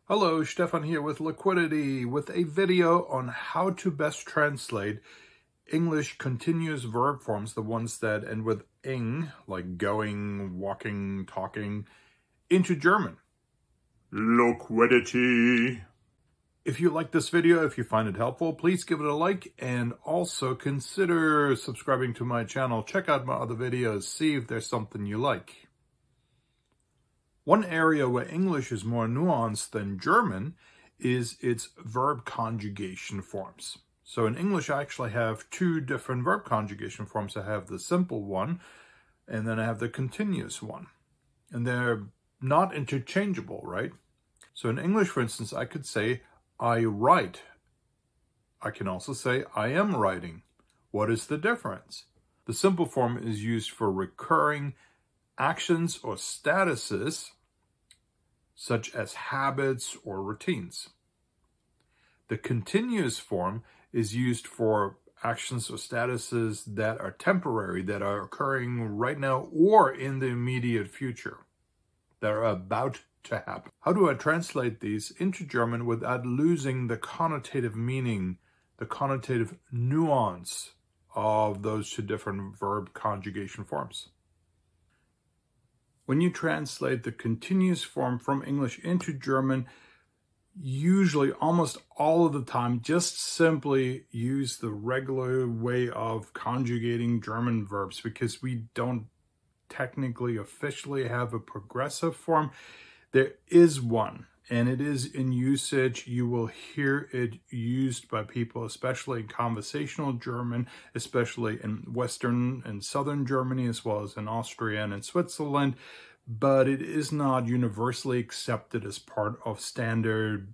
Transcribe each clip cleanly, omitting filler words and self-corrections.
Hello, Stephan here with Liquidity with a video on how to best translate English continuous verb forms, the ones that end with ing, like going, walking, talking, into German. Liquidity. If you like this video, if you find it helpful, please give it a like and also consider subscribing to my channel. Check out my other videos, see if there's something you like. One area where English is more nuanced than German is its verb conjugation forms. So in English, I actually have two different verb conjugation forms. I have the simple one, and then I have the continuous one. And they're not interchangeable, right? So in English, for instance, I could say, I write. I can also say, I am writing. What is the difference? The simple form is used for recurring actions or statuses, such as habits or routines. The continuous form is used for actions or statuses that are temporary, that are occurring right now or in the immediate future, that are about to happen. How do I translate these into German without losing the connotative meaning, the connotative nuance of those two different verb conjugation forms? When you translate the continuous form from English into German, usually almost all of the time, just simply use the regular way of conjugating German verbs because we don't technically officially have a progressive form. There is one, and it is in usage. You will hear it used by people, especially in conversational German, especially in Western and Southern Germany, as well as in Austria and in Switzerland. But it is not universally accepted as part of standard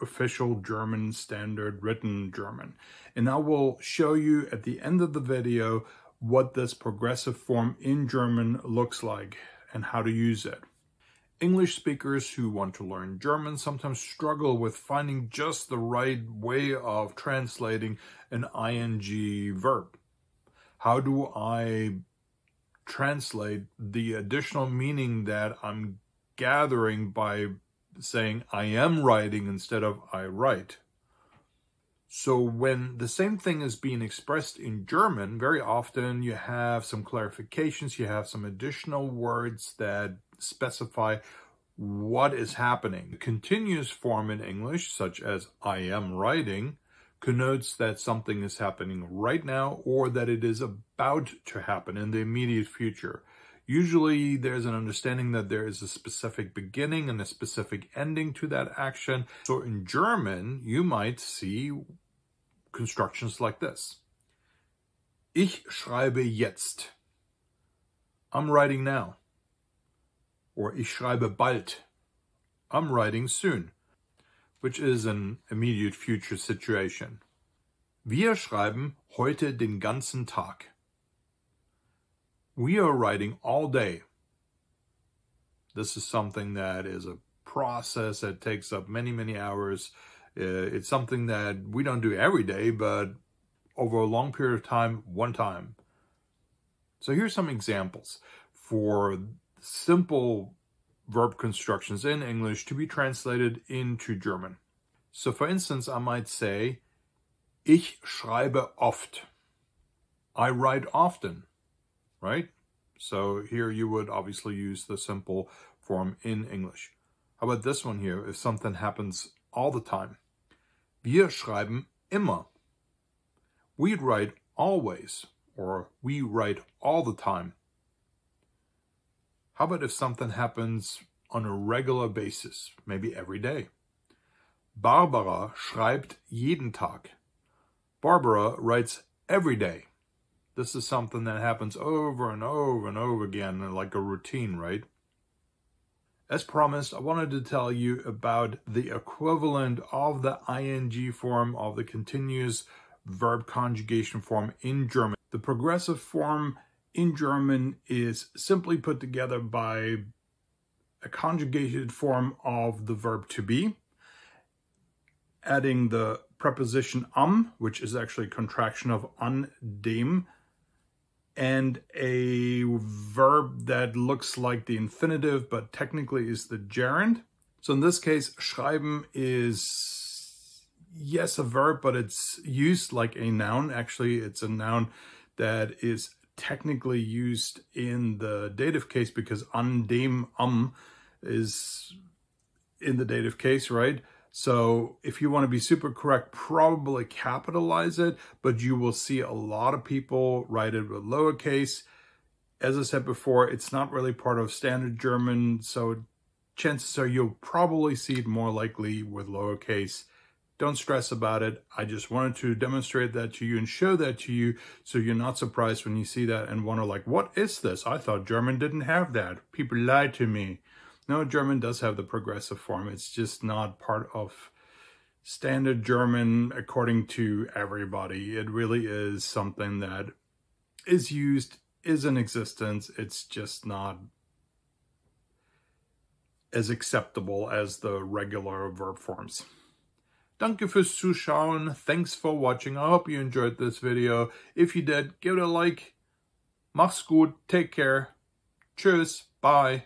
official German, standard written German. And I will show you at the end of the video what this progressive form in German looks like and how to use it. English speakers who want to learn German sometimes struggle with finding just the right way of translating an ing verb. How do I translate the additional meaning that I'm gathering by saying I am writing instead of I write? So when the same thing is being expressed in German, very often you have some clarifications, you have some additional words that specify what is happening. The continuous form in English, such as I am writing, connotes that something is happening right now or that it is about to happen in the immediate future. Usually there's an understanding that there is a specific beginning and a specific ending to that action. So in German, you might see constructions like this. Ich schreibe jetzt. I'm writing now. Or ich schreibe bald. I'm writing soon, which is an immediate future situation. Wir schreiben heute den ganzen Tag. We are writing all day. This is something that is a process that takes up many, many hours. It's something that we don't do every day, but over a long period of time, one time. So here's some examples for simple verb constructions in English to be translated into German. So for instance, I might say, ich schreibe oft. I write often, right? So here you would obviously use the simple form in English. How about this one here, if something happens all the time? Wir schreiben immer. We write always, or we write all the time. How about if something happens on a regular basis, maybe every day? Barbara schreibt jeden Tag. Barbara writes every day. This is something that happens over and over and over again, like a routine, right? As promised, I wanted to tell you about the equivalent of the ing form of the continuous verb conjugation form in German. The progressive form in German is simply put together by a conjugated form of the verb to be, adding the preposition am, which is actually a contraction of an dem, and a verb that looks like the infinitive but technically is the gerund. So in this case, schreiben is, yes, a verb, but it's used like a noun. Actually, it's a noun that is technically used in the dative case because an dem is in the dative case, right? So if you want to be super correct, probably capitalize it, but you will see a lot of people write it with lowercase. As I said before, it's not really part of standard German, so chances are you'll probably see it more likely with lowercase. Don't stress about it. I just wanted to demonstrate that to you and show that to you so you're not surprised when you see that and wonder like, what is this? I thought German didn't have that. People lied to me. No, German does have the progressive form. It's just not part of standard German according to everybody. It really is something that is used, is in existence. It's just not as acceptable as the regular verb forms. Danke fürs Zuschauen. Thanks for watching. I hope you enjoyed this video. If you did, give it a like. Mach's gut. Take care. Tschüss. Bye.